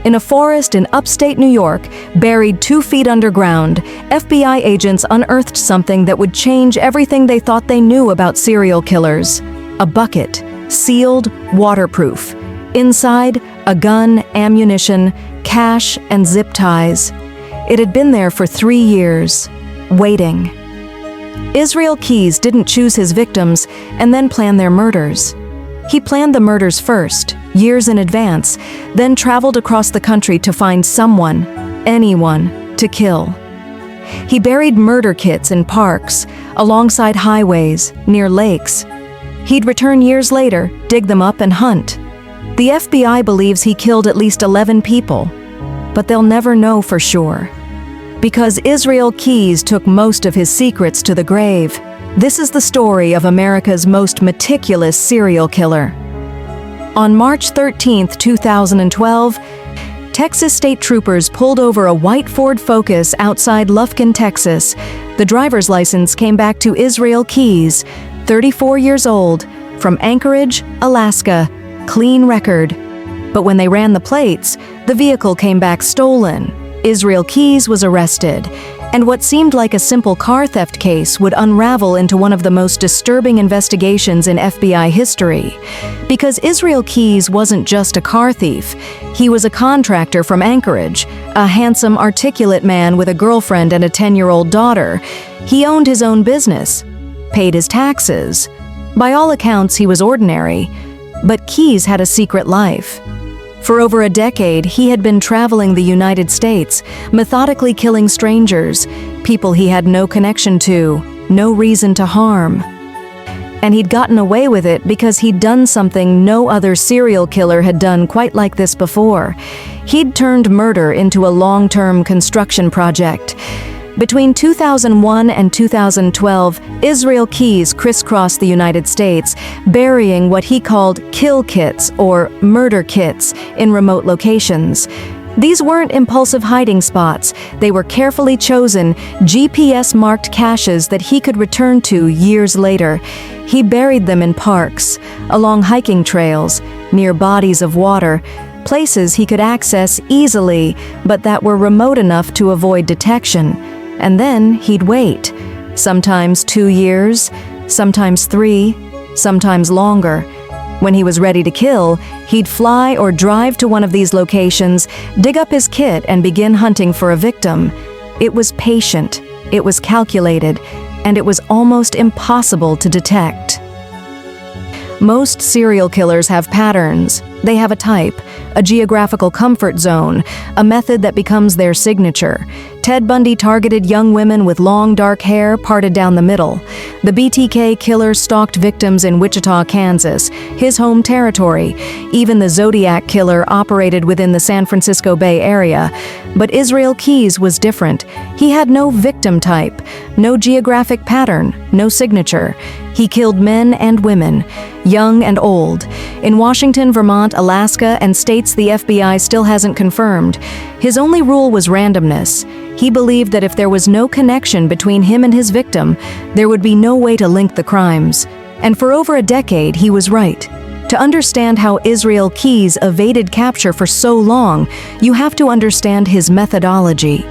In a forest in upstate New York, buried 2 feet underground, FBI agents unearthed something that would change everything they thought they knew about serial killers. A bucket, sealed, waterproof. Inside, a gun, ammunition, cash, and zip ties. It had been there for 3 years, waiting. Israel Keyes didn't choose his victims and then plan their murders. He planned the murders first, years in advance, then traveled across the country to find someone, anyone, to kill. He buried murder kits in parks, alongside highways, near lakes. He'd return years later, dig them up and hunt. The FBI believes he killed at least 11 people, but they'll never know for sure. Because Israel Keyes took most of his secrets to the grave. This is the story of America's most meticulous serial killer. On March 13, 2012, Texas state troopers pulled over a white Ford Focus outside Lufkin, Texas. The driver's license came back to Israel Keyes, 34 years old, from Anchorage, Alaska. Clean record. But when they ran the plates, the vehicle came back stolen. Israel Keyes was arrested, and what seemed like a simple car theft case would unravel into one of the most disturbing investigations in FBI history. Because Israel Keyes wasn't just a car thief, he was a contractor from Anchorage, a handsome, articulate man with a girlfriend and a 10-year-old daughter. He owned his own business, paid his taxes. By all accounts, he was ordinary, but Keyes had a secret life. For over a decade, he had been traveling the United States, methodically killing strangers, people he had no connection to, no reason to harm. And he'd gotten away with it because he'd done something no other serial killer had done quite like this before. He'd turned murder into a long-term construction project. Between 2001 and 2012, Israel Keyes crisscrossed the United States, burying what he called kill kits or murder kits in remote locations. These weren't impulsive hiding spots. They were carefully chosen, GPS-marked caches that he could return to years later. He buried them in parks, along hiking trails, near bodies of water, places he could access easily, but that were remote enough to avoid detection. And then he'd wait, sometimes 2 years, sometimes 3, sometimes longer. When he was ready to kill, he'd fly or drive to one of these locations, dig up his kit, and begin hunting for a victim. It was patient, it was calculated, and it was almost impossible to detect. Most serial killers have patterns. They have a type, a geographical comfort zone, a method that becomes their signature. Ted Bundy targeted young women with long, dark hair parted down the middle. The BTK killer stalked victims in Wichita, Kansas, his home territory. Even the Zodiac killer operated within the San Francisco Bay Area. But Israel Keyes was different. He had no victim type, no geographic pattern, no signature. He killed men and women, young and old, in Washington, Vermont, Alaska, and states the FBI still hasn't confirmed. His only rule was randomness. He believed that if there was no connection between him and his victim, there would be no way to link the crimes. And for over a decade, he was right. To understand how Israel Keyes evaded capture for so long, you have to understand his methodology.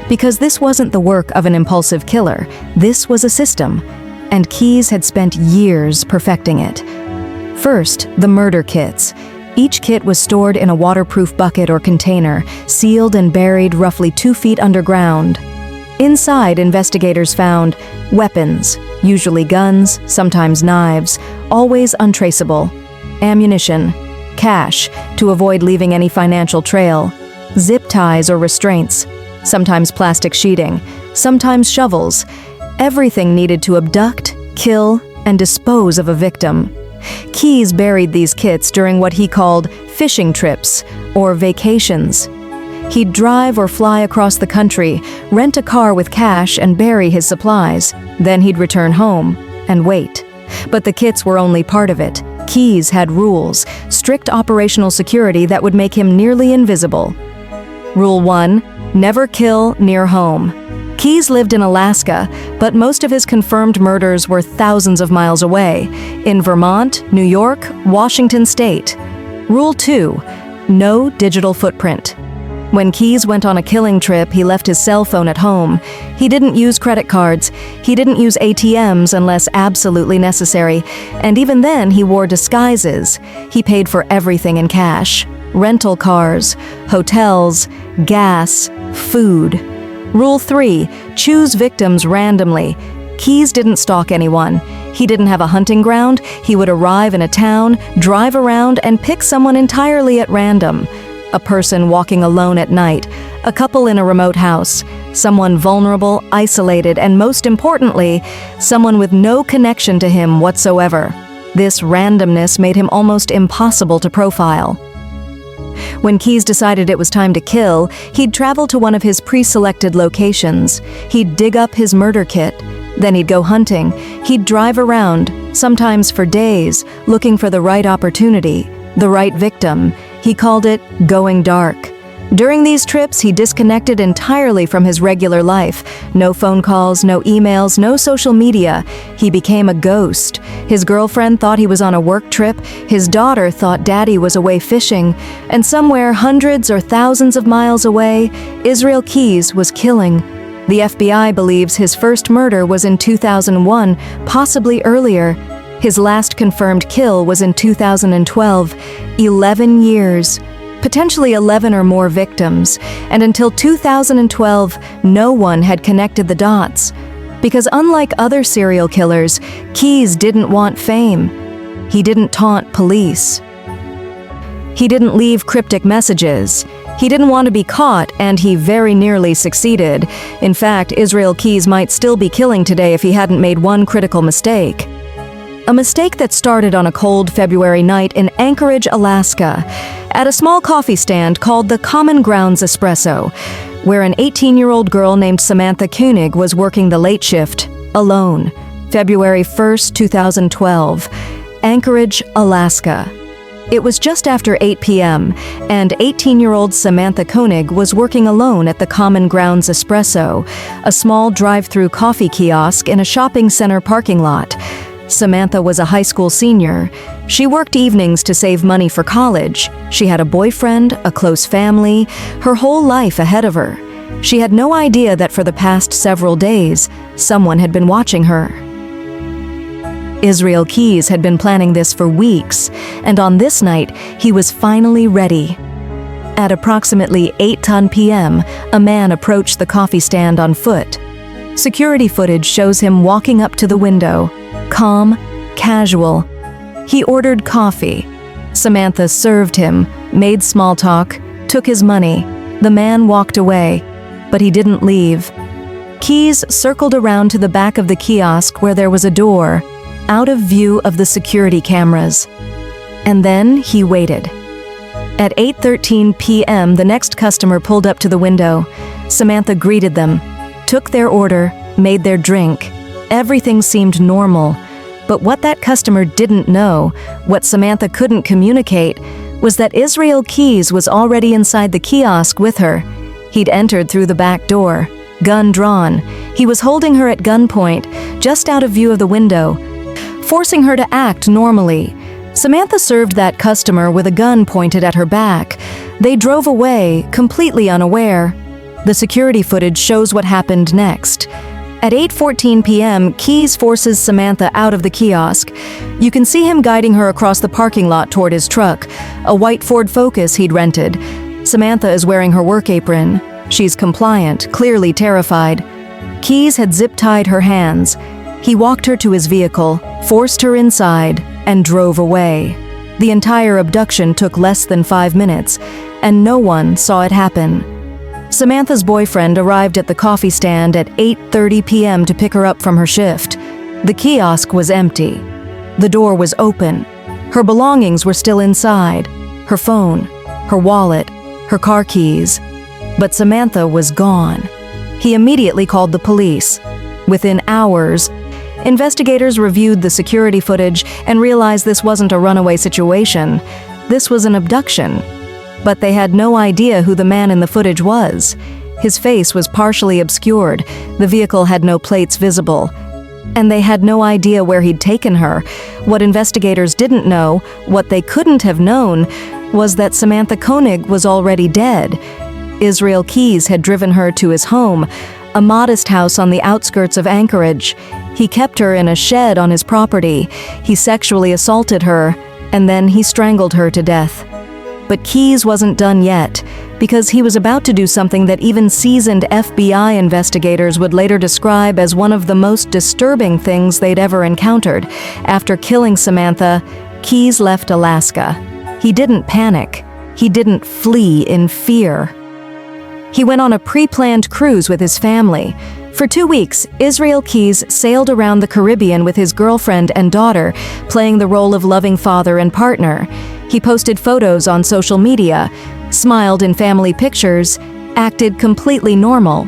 Because this wasn't the work of an impulsive killer, this was a system, and Keyes had spent years perfecting it. First, the murder kits. Each kit was stored in a waterproof bucket or container, sealed and buried roughly 2 feet underground. Inside, investigators found weapons, usually guns, sometimes knives, always untraceable, ammunition, cash, to avoid leaving any financial trail, zip ties or restraints, sometimes plastic sheeting, sometimes shovels, everything needed to abduct, kill, and dispose of a victim. Keyes buried these kits during what he called fishing trips or vacations. He'd drive or fly across the country, rent a car with cash, and bury his supplies. Then he'd return home and wait. But the kits were only part of it. Keyes had rules, strict operational security that would make him nearly invisible. Rule 1: never kill near home. Keyes lived in Alaska, but most of his confirmed murders were thousands of miles away, in Vermont, New York, Washington State. Rule 2: No digital footprint. When Keyes went on a killing trip, he left his cell phone at home. He didn't use credit cards. He didn't use ATMs unless absolutely necessary. And even then, he wore disguises. He paid for everything in cash. Rental cars, hotels, gas, food. Rule 3, choose victims randomly. Keyes didn't stalk anyone. He didn't have a hunting ground. He would arrive in a town, drive around, and pick someone entirely at random. A person walking alone at night, a couple in a remote house, someone vulnerable, isolated, and most importantly, someone with no connection to him whatsoever. This randomness made him almost impossible to profile. When Keyes decided it was time to kill, he'd travel to one of his pre-selected locations. He'd dig up his murder kit. Then he'd go hunting. He'd drive around, sometimes for days, looking for the right opportunity, the right victim. He called it going dark. During these trips, he disconnected entirely from his regular life. No phone calls, no emails, no social media. He became a ghost. His girlfriend thought he was on a work trip. His daughter thought Daddy was away fishing. And somewhere hundreds or thousands of miles away, Israel Keyes was killing. The FBI believes his first murder was in 2001, possibly earlier. His last confirmed kill was in 2012, 11 years, potentially 11 or more victims, and until 2012, no one had connected the dots. Because unlike other serial killers, Keyes didn't want fame. He didn't taunt police. He didn't leave cryptic messages. He didn't want to be caught, and he very nearly succeeded. In fact, Israel Keyes might still be killing today if he hadn't made one critical mistake. A mistake that started on a cold February night in Anchorage, Alaska, at a small coffee stand called the Common Grounds Espresso, where an 18-year-old girl named Samantha Koenig was working the late shift, alone. February 1st, 2012, Anchorage, Alaska. It was just after 8 p.m., and 18-year-old Samantha Koenig was working alone at the Common Grounds Espresso, a small drive-through coffee kiosk in a shopping center parking lot. Samantha was a high school senior. She worked evenings to save money for college. She had a boyfriend, a close family, her whole life ahead of her. She had no idea that for the past several days, someone had been watching her. Israel Keyes had been planning this for weeks, and on this night, he was finally ready. At approximately 8:10 p.m., a man approached the coffee stand on foot. Security footage shows him walking up to the window, calm, casual. He ordered coffee. Samantha served him, made small talk, took his money. The man walked away, but he didn't leave. Keyes circled around to the back of the kiosk where there was a door, out of view of the security cameras. And then he waited. At 8:13 p.m., the next customer pulled up to the window. Samantha greeted them, took their order, made their drink. Everything seemed normal, but what that customer didn't know, what Samantha couldn't communicate, was that Israel Keyes was already inside the kiosk with her. He'd entered through the back door, gun drawn. He was holding her at gunpoint, just out of view of the window, forcing her to act normally. Samantha served that customer with a gun pointed at her back. They drove away, completely unaware. The security footage shows what happened next. At 8:14 p.m., Keyes forces Samantha out of the kiosk. You can see him guiding her across the parking lot toward his truck, a white Ford Focus he'd rented. Samantha is wearing her work apron. She's compliant, clearly terrified. Keyes had zip-tied her hands. He walked her to his vehicle, forced her inside, and drove away. The entire abduction took less than 5 minutes, and no one saw it happen. Samantha's boyfriend arrived at the coffee stand at 8:30 p.m. to pick her up from her shift. The kiosk was empty. The door was open. Her belongings were still inside. Her phone, her wallet, her car keys. But Samantha was gone. He immediately called the police. Within hours, investigators reviewed the security footage and realized this wasn't a runaway situation. This was an abduction. But they had no idea who the man in the footage was. His face was partially obscured, the vehicle had no plates visible, and they had no idea where he'd taken her. What investigators didn't know, what they couldn't have known, was that Samantha Koenig was already dead. Israel Keyes had driven her to his home, a modest house on the outskirts of Anchorage. He kept her in a shed on his property. He sexually assaulted her, and then he strangled her to death. But Keyes wasn't done yet, because he was about to do something that even seasoned FBI investigators would later describe as one of the most disturbing things they'd ever encountered. After killing Samantha, Keyes left Alaska. He didn't panic. He didn't flee in fear. He went on a pre-planned cruise with his family. For 2 weeks, Israel Keyes sailed around the Caribbean with his girlfriend and daughter, playing the role of loving father and partner. He posted photos on social media, smiled in family pictures, acted completely normal.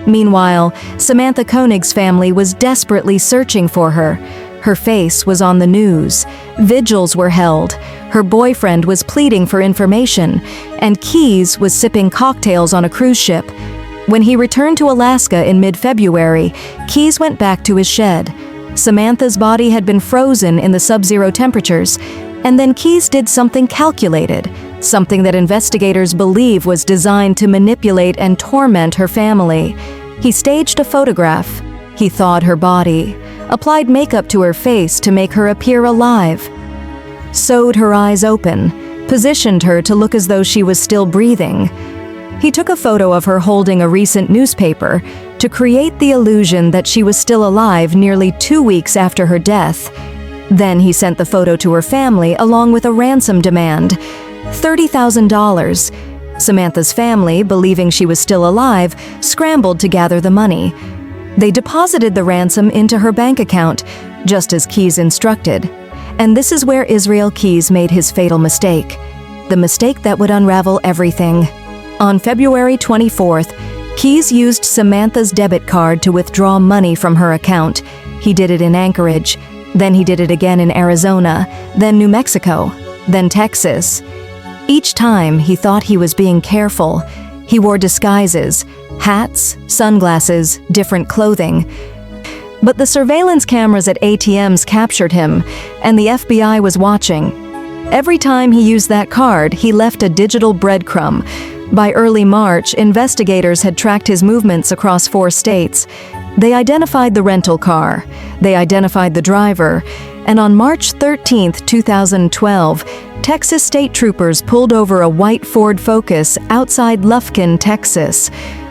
Meanwhile, Samantha Koenig's family was desperately searching for her. Her face was on the news. Vigils were held. Her boyfriend was pleading for information, and Keyes was sipping cocktails on a cruise ship. When he returned to Alaska in mid-February, Keyes went back to his shed. Samantha's body had been frozen in the sub-zero temperatures, and then Keyes did something calculated, something that investigators believe was designed to manipulate and torment her family. He staged a photograph. He thawed her body, applied makeup to her face to make her appear alive, sewed her eyes open, positioned her to look as though she was still breathing. He took a photo of her holding a recent newspaper to create the illusion that she was still alive nearly 2 weeks after her death. Then he sent the photo to her family along with a ransom demand, $30,000. Samantha's family, believing she was still alive, scrambled to gather the money. They deposited the ransom into her bank account, just as Keyes instructed. And this is where Israel Keyes made his fatal mistake, the mistake that would unravel everything. On February 24th, Keyes used Samantha's debit card to withdraw money from her account. He did it in Anchorage, then he did it again in Arizona, then New Mexico, then Texas. Each time he thought he was being careful. He wore disguises, hats, sunglasses, different clothing. But the surveillance cameras at ATMs captured him, and the FBI was watching. Every time he used that card, he left a digital breadcrumb. By early March, investigators had tracked his movements across 4 states. They identified the rental car. They identified the driver. And on March 13, 2012, Texas state troopers pulled over a white Ford Focus outside Lufkin, Texas.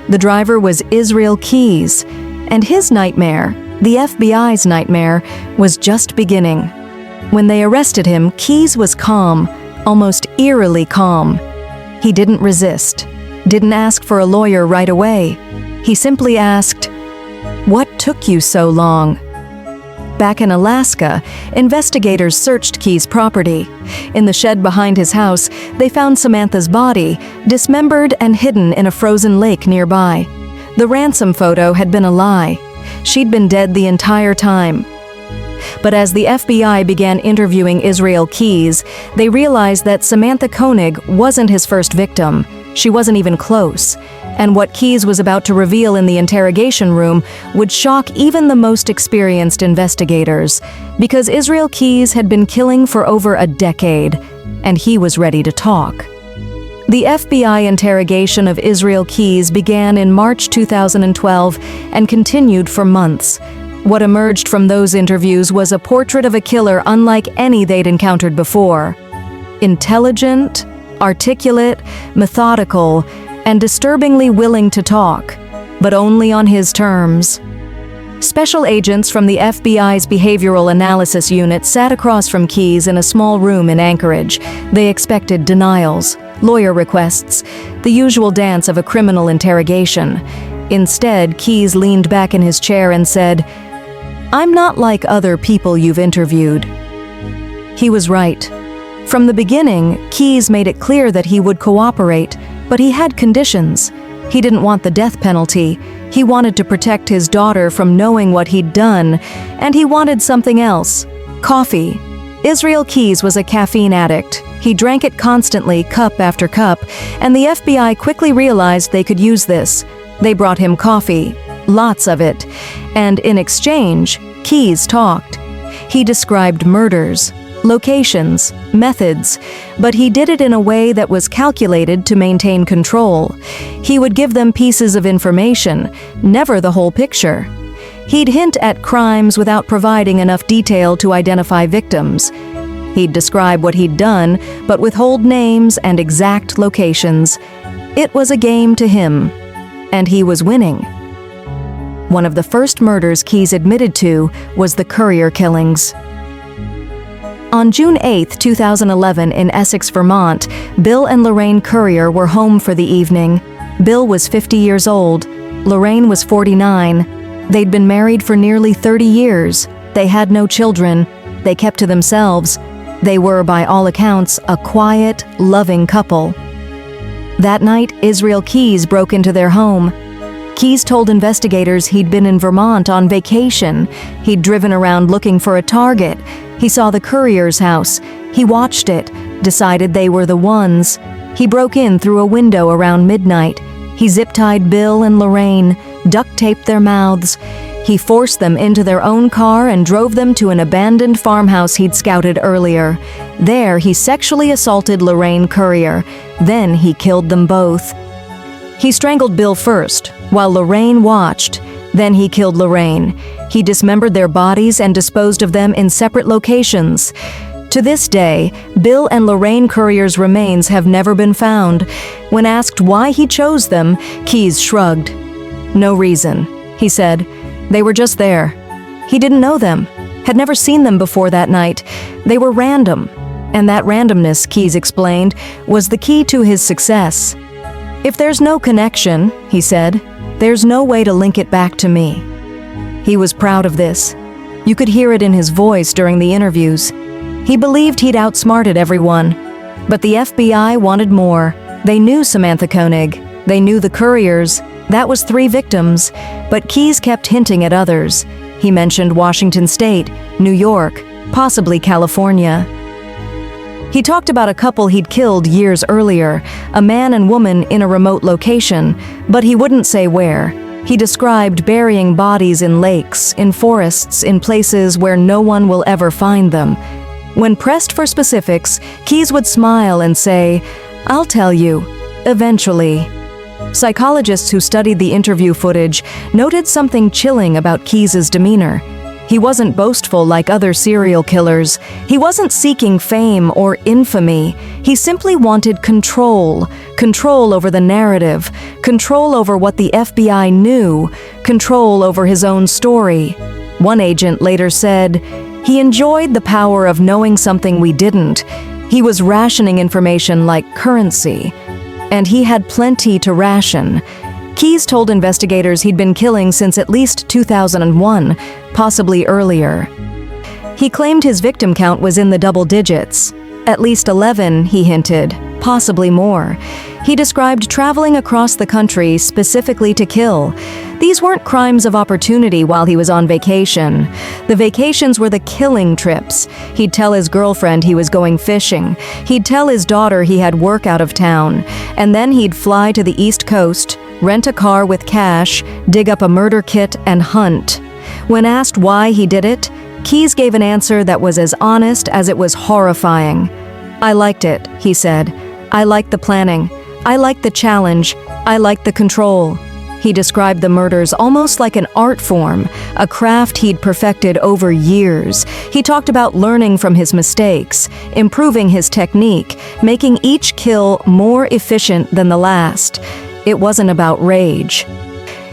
The driver was Israel Keyes, and his nightmare, the FBI's nightmare, was just beginning. When they arrested him, Keyes was calm, almost eerily calm. He didn't resist, didn't ask for a lawyer right away. He simply asked, "What took you so long?" Back in Alaska, investigators searched Keyes' property. In the shed behind his house, they found Samantha's body, dismembered and hidden in a frozen lake nearby. The ransom photo had been a lie. She'd been dead the entire time. But as the FBI began interviewing Israel Keyes, they realized that Samantha Koenig wasn't his first victim. She wasn't even close. And what Keyes was about to reveal in the interrogation room would shock even the most experienced investigators, because Israel Keyes had been killing for over a decade, and he was ready to talk. The FBI interrogation of Israel Keyes began in March 2012 and continued for months. What emerged from those interviews was a portrait of a killer unlike any they'd encountered before. Intelligent, articulate, methodical, and disturbingly willing to talk, but only on his terms. Special agents from the FBI's Behavioral Analysis Unit sat across from Keyes in a small room in Anchorage. They expected denials, lawyer requests, the usual dance of a criminal interrogation. Instead, Keyes leaned back in his chair and said, "I'm not like other people you've interviewed." He was right. From the beginning, Keyes made it clear that he would cooperate, but he had conditions. He didn't want the death penalty. He wanted to protect his daughter from knowing what he'd done, and he wanted something else: coffee. Israel Keyes was a caffeine addict. He drank it constantly, cup after cup, and the FBI quickly realized they could use this. They brought him coffee, lots of it, and in exchange, Keyes talked. He described murders, locations, methods, but he did it in a way that was calculated to maintain control. He would give them pieces of information, never the whole picture. He'd hint at crimes without providing enough detail to identify victims. He'd describe what he'd done, but withhold names and exact locations. It was a game to him, and he was winning. One of the first murders Keyes admitted to was the Currier killings. On June 8, 2011, in Essex, Vermont, Bill and Lorraine Currier were home for the evening. Bill was 50 years old. Lorraine was 49. They'd been married for nearly 30 years. They had no children. They kept to themselves. They were, by all accounts, a quiet, loving couple. That night, Israel Keyes broke into their home. Keyes told investigators he'd been in Vermont on vacation. He'd driven around looking for a target. He saw the Currier's house. He watched it, decided they were the ones. He broke in through a window around midnight. He zip-tied Bill and Lorraine, duct-taped their mouths. He forced them into their own car and drove them to an abandoned farmhouse he'd scouted earlier. There, he sexually assaulted Lorraine Currier. Then he killed them both. He strangled Bill first, while Lorraine watched. Then he killed Lorraine. He dismembered their bodies and disposed of them in separate locations. To this day, Bill and Lorraine Currier's remains have never been found. When asked why he chose them, Keyes shrugged. "No reason," he said. "They were just there." He didn't know them, had never seen them before that night. They were random, and that randomness, Keyes explained, was the key to his success. "If there's no connection," he said, "there's no way to link it back to me." He was proud of this. You could hear it in his voice during the interviews. He believed he'd outsmarted everyone. But the FBI wanted more. They knew Samantha Koenig. They knew the Curriers. That was 3 victims. But Keyes kept hinting at others. He mentioned Washington State, New York, possibly California. He talked about a couple he'd killed years earlier, a man and woman in a remote location, but he wouldn't say where. He described burying bodies in lakes, in forests, in places where no one will ever find them. When pressed for specifics, Keyes would smile and say, "I'll tell you, eventually." Psychologists who studied the interview footage noted something chilling about Keyes's demeanor. He wasn't boastful like other serial killers. He wasn't seeking fame or infamy. He simply wanted control. Control over the narrative. Control over what the FBI knew. Control over his own story. One agent later said, "He enjoyed the power of knowing something we didn't. He was rationing information like currency. And he had plenty to ration." Keyes told investigators he'd been killing since at least 2001, possibly earlier. He claimed his victim count was in the double digits. At least 11, he hinted, possibly more. He described traveling across the country specifically to kill. These weren't crimes of opportunity while he was on vacation. The vacations were the killing trips. He'd tell his girlfriend he was going fishing. He'd tell his daughter he had work out of town. And then he'd fly to the East Coast, rent a car with cash, dig up a murder kit, and hunt. When asked why he did it, Keyes gave an answer that was as honest as it was horrifying. "I liked it," he said. "I liked the planning. I liked the challenge. I liked the control." He described the murders almost like an art form, a craft he'd perfected over years. He talked about learning from his mistakes, improving his technique, making each kill more efficient than the last. It wasn't about rage.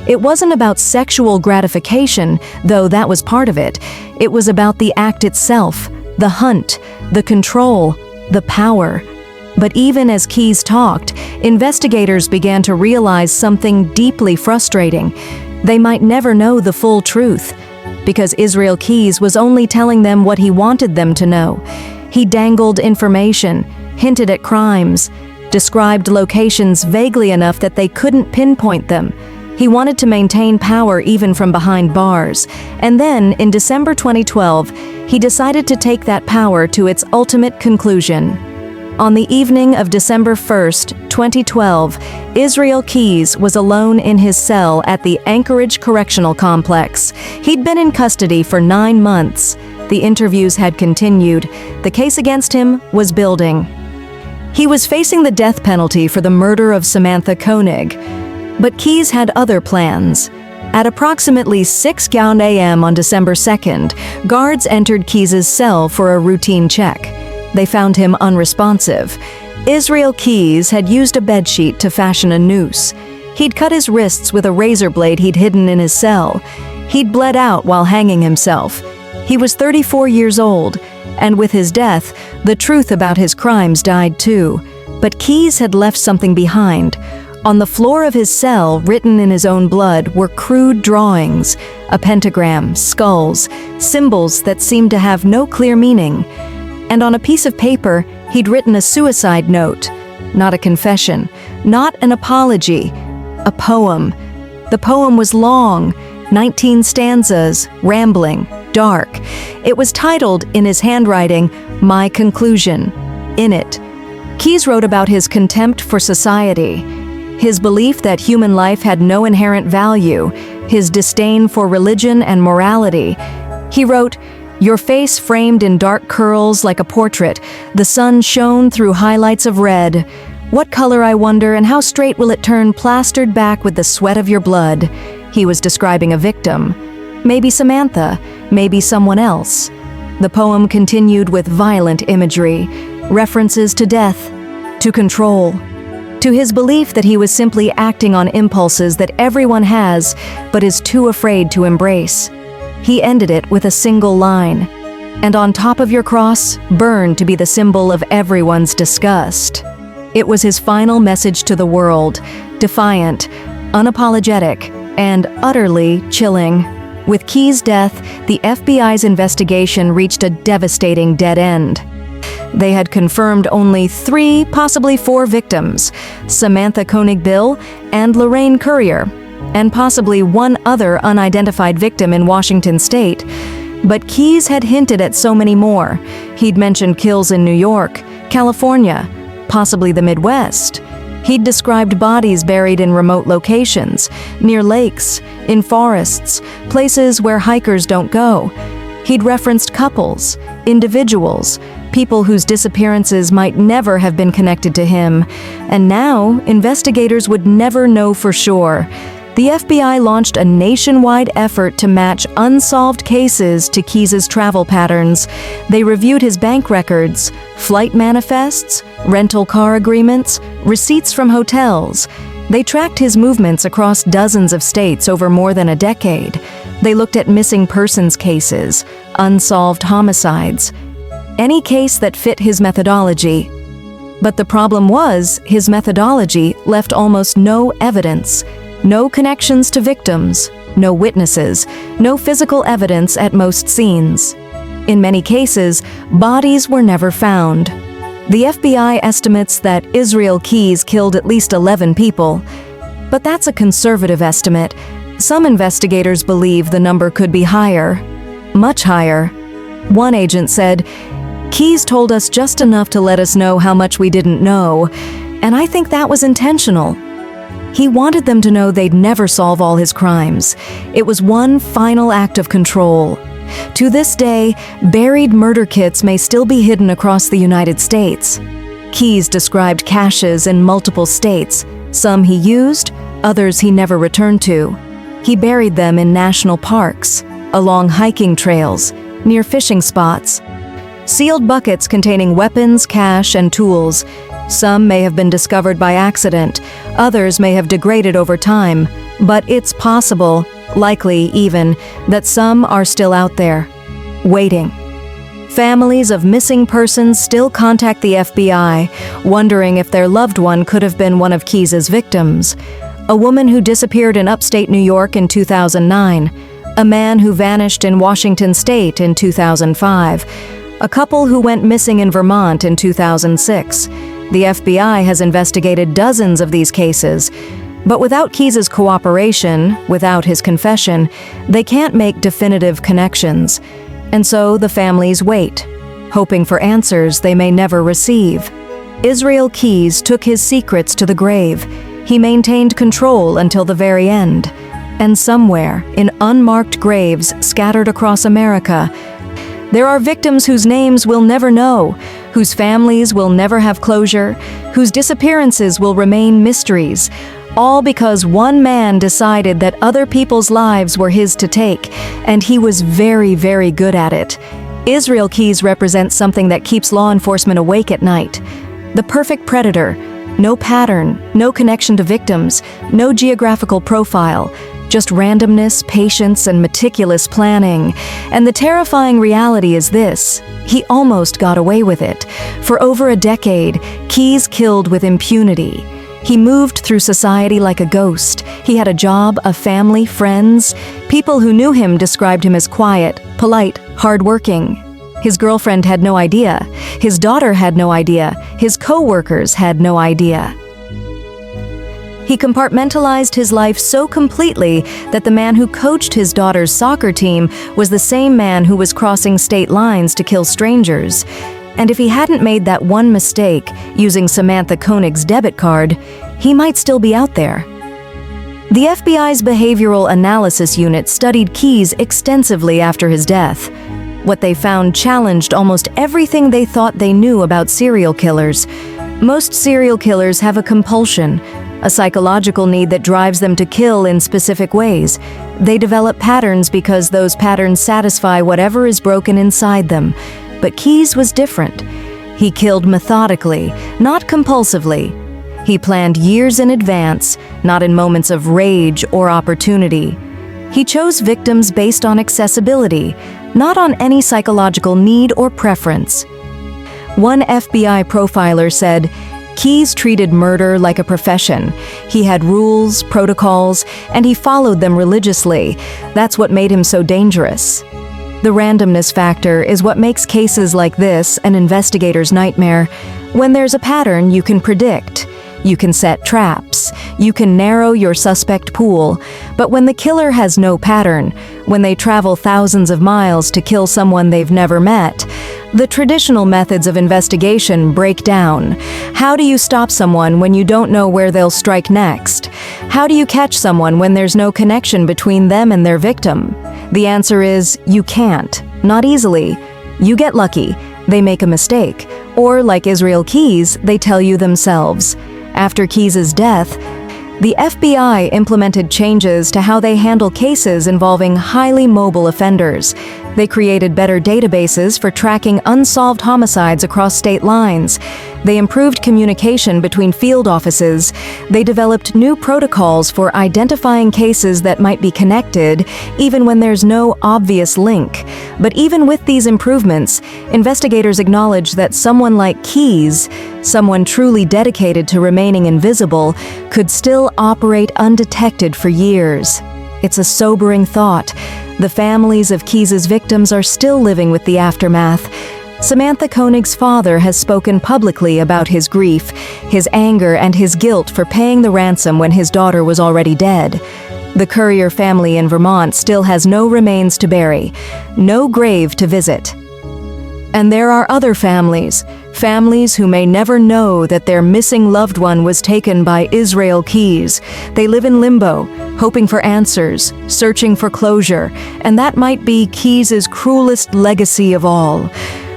It wasn't about sexual gratification, though that was part of it. It was about the act itself, the hunt, the control, the power. But even as Keyes talked, investigators began to realize something deeply frustrating. They might never know the full truth, because Israel Keyes was only telling them what he wanted them to know. He dangled information, hinted at crimes, described locations vaguely enough that they couldn't pinpoint them. He wanted to maintain power even from behind bars. And then, in December 2012, he decided to take that power to its ultimate conclusion. On the evening of December 1st, 2012, Israel Keyes was alone in his cell at the Anchorage Correctional Complex. He'd been in custody for 9 months. The interviews had continued. The case against him was building. He was facing the death penalty for the murder of Samantha Koenig. But Keyes had other plans. At approximately 6 a.m. on December 2nd, guards entered Keyes' cell for a routine check. They found him unresponsive. Israel Keyes had used a bedsheet to fashion a noose. He'd cut his wrists with a razor blade he'd hidden in his cell. He'd bled out while hanging himself. He was 34 years old, and with his death, the truth about his crimes died too. But Keyes had left something behind. On the floor of his cell, written in his own blood, were crude drawings, a pentagram, skulls, symbols that seemed to have no clear meaning. And on a piece of paper, he'd written a suicide note, not a confession, not an apology, a poem. The poem was long, 19 stanzas, rambling, dark. It was titled, in his handwriting, My Conclusion. In it, Keyes wrote about his contempt for society, his belief that human life had no inherent value, his disdain for religion and morality. He wrote, "Your face framed in dark curls like a portrait, the sun shone through highlights of red. What color, I wonder, and how straight will it turn plastered back with the sweat of your blood?" He was describing a victim. Maybe Samantha, maybe someone else. The poem continued with violent imagery, references to death, to control, to his belief that he was simply acting on impulses that everyone has but is too afraid to embrace. He ended it with a single line, "And on top of your cross, burn to be the symbol of everyone's disgust." It was his final message to the world, defiant, unapologetic, and utterly chilling. With Keyes' death, the FBI's investigation reached a devastating dead end. They had confirmed only 3, possibly 4 victims, Samantha Koenig Bill and Lorraine Currier, and possibly one other unidentified victim in Washington state. But Keyes had hinted at so many more. He'd mentioned kills in New York, California, possibly the Midwest. He'd described bodies buried in remote locations, near lakes, in forests, places where hikers don't go. He'd referenced couples, individuals, people whose disappearances might never have been connected to him. And now, investigators would never know for sure. The FBI launched a nationwide effort to match unsolved cases to Keyes' travel patterns. They reviewed his bank records, flight manifests, rental car agreements, receipts from hotels. They tracked his movements across dozens of states over more than a decade. They looked at missing persons cases, unsolved homicides, any case that fit his methodology. But the problem was, his methodology left almost no evidence. No connections to victims, no witnesses, no physical evidence at most scenes. In many cases, bodies were never found. The FBI estimates that Israel Keyes killed at least 11 people. But that's a conservative estimate. Some investigators believe the number could be higher, much higher. One agent said, "Keyes told us just enough to let us know how much we didn't know, and I think that was intentional." He wanted them to know they'd never solve all his crimes. It was one final act of control. To this day, buried murder kits may still be hidden across the United States. Keyes described caches in multiple states. Some he used, others he never returned to. He buried them in national parks, along hiking trails, near fishing spots. Sealed buckets containing weapons, cash, and tools. Some may have been discovered by accident, others may have degraded over time, but it's possible, likely even, that some are still out there, waiting. Families of missing persons still contact the FBI, wondering if their loved one could have been one of Keyes' victims. A woman who disappeared in upstate New York in 2009, a man who vanished in Washington state in 2005, a couple who went missing in Vermont in 2006. The FBI has investigated dozens of these cases, but without Keyes' cooperation, without his confession, they can't make definitive connections. And so the families wait, hoping for answers they may never receive. Israel Keyes took his secrets to the grave. He maintained control until the very end. And somewhere, in unmarked graves scattered across America, There are victims whose names we'll never know, whose families will never have closure, whose disappearances will remain mysteries, all because one man decided that other people's lives were his to take, and he was very, very good at it. Israel Keyes represents something that keeps law enforcement awake at night. The perfect predator. No pattern, no connection to victims, no geographical profile, just randomness, patience, and meticulous planning. And the terrifying reality is this: he almost got away with it. For over a decade, Keyes killed with impunity. He moved through society like a ghost. He had a job, a family, friends. People who knew him described him as quiet, polite, hardworking. His girlfriend had no idea. His daughter had no idea. His co-workers had no idea. He compartmentalized his life so completely that the man who coached his daughter's soccer team was the same man who was crossing state lines to kill strangers. And if he hadn't made that one mistake, using Samantha Koenig's debit card, he might still be out there. The FBI's Behavioral Analysis Unit studied Keyes extensively after his death. What they found challenged almost everything they thought they knew about serial killers. Most serial killers have a compulsion, a psychological need that drives them to kill in specific ways. They develop patterns because those patterns satisfy whatever is broken inside them. But Keyes was different. He killed methodically, not compulsively. He planned years in advance, not in moments of rage or opportunity. He chose victims based on accessibility, not on any psychological need or preference. One FBI profiler said, Keyes treated murder like a profession. He had rules, protocols, and he followed them religiously. That's what made him so dangerous. The randomness factor is what makes cases like this an investigator's nightmare. When there's a pattern you can predict, you can set traps, you can narrow your suspect pool. But when the killer has no pattern, when they travel thousands of miles to kill someone they've never met, the traditional methods of investigation break down. How do you stop someone when you don't know where they'll strike next? How do you catch someone when there's no connection between them and their victim? The answer is, you can't. Not easily. You get lucky. They make a mistake. Or, like Israel Keyes, they tell you themselves. After Keyes' death, the FBI implemented changes to how they handle cases involving highly mobile offenders. They created better databases for tracking unsolved homicides across state lines. They improved communication between field offices. They developed new protocols for identifying cases that might be connected, even when there's no obvious link. But even with these improvements, investigators acknowledge that someone like Keyes, someone truly dedicated to remaining invisible, could still operate undetected for years. It's a sobering thought. The families of Keyes' victims are still living with the aftermath. Samantha Koenig's father has spoken publicly about his grief, his anger, and his guilt for paying the ransom when his daughter was already dead. The Currier family in Vermont still has no remains to bury, no grave to visit. And there are other families who may never know that their missing loved one was taken by Israel Keyes. They live in limbo, hoping for answers, searching for closure, and that might be Keyes' cruelest legacy of all.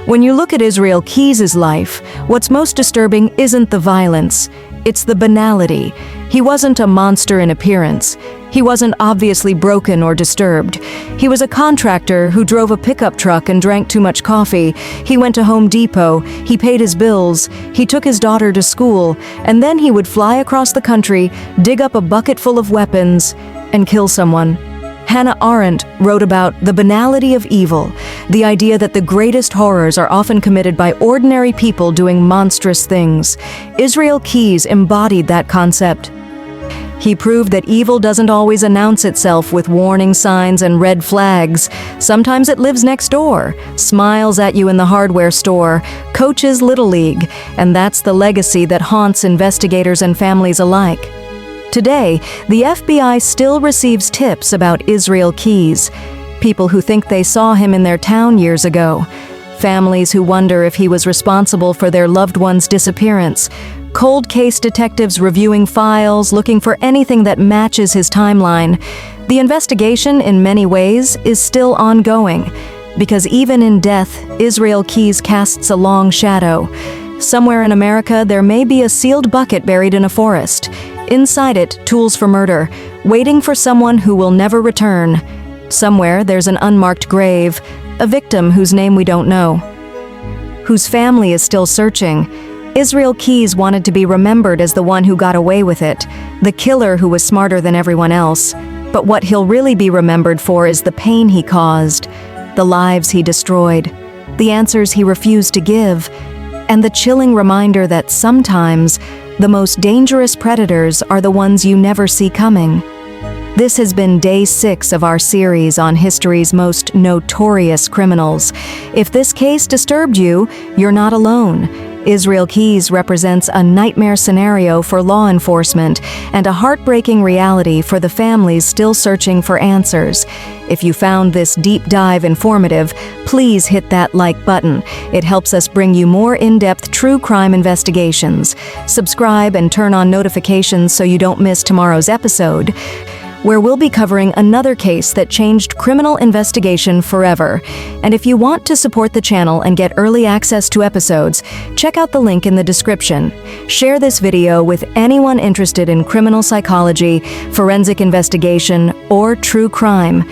When you look at Israel Keyes' life, what's most disturbing isn't the violence, it's the banality. He wasn't a monster in appearance. He wasn't obviously broken or disturbed. He was a contractor who drove a pickup truck and drank too much coffee. He went to Home Depot, he paid his bills, he took his daughter to school, and then he would fly across the country, dig up a bucket full of weapons, and kill someone. Hannah Arendt wrote about the banality of evil, the idea that the greatest horrors are often committed by ordinary people doing monstrous things. Israel Keyes embodied that concept. He proved that evil doesn't always announce itself with warning signs and red flags. Sometimes it lives next door, smiles at you in the hardware store, coaches Little League, and that's the legacy that haunts investigators and families alike. Today, the FBI still receives tips about Israel Keyes, people who think they saw him in their town years ago, families who wonder if he was responsible for their loved one's disappearance, cold case detectives reviewing files, looking for anything that matches his timeline. The investigation, in many ways, is still ongoing. Because even in death, Israel Keyes casts a long shadow. Somewhere in America, there may be a sealed bucket buried in a forest. Inside it, tools for murder, waiting for someone who will never return. Somewhere, there's an unmarked grave, a victim whose name we don't know, whose family is still searching. Israel Keyes wanted to be remembered as the one who got away with it, the killer who was smarter than everyone else. But what he'll really be remembered for is the pain he caused, the lives he destroyed, the answers he refused to give, and the chilling reminder that sometimes the most dangerous predators are the ones you never see coming. This has been day 6 of our series on history's most notorious criminals. If this case disturbed you, you're not alone. Israel Keyes represents a nightmare scenario for law enforcement and a heartbreaking reality for the families still searching for answers. If you found this deep dive informative, please hit that like button. It helps us bring you more in-depth true crime investigations. Subscribe and turn on notifications so you don't miss tomorrow's episode, where we'll be covering another case that changed criminal investigation forever. And if you want to support the channel and get early access to episodes, check out the link in the description. Share this video with anyone interested in criminal psychology, forensic investigation, or true crime.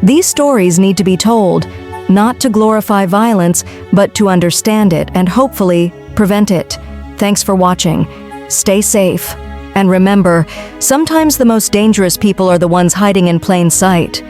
These stories need to be told, not to glorify violence, but to understand it and hopefully prevent it. Thanks for watching. Stay safe. And remember, sometimes the most dangerous people are the ones hiding in plain sight.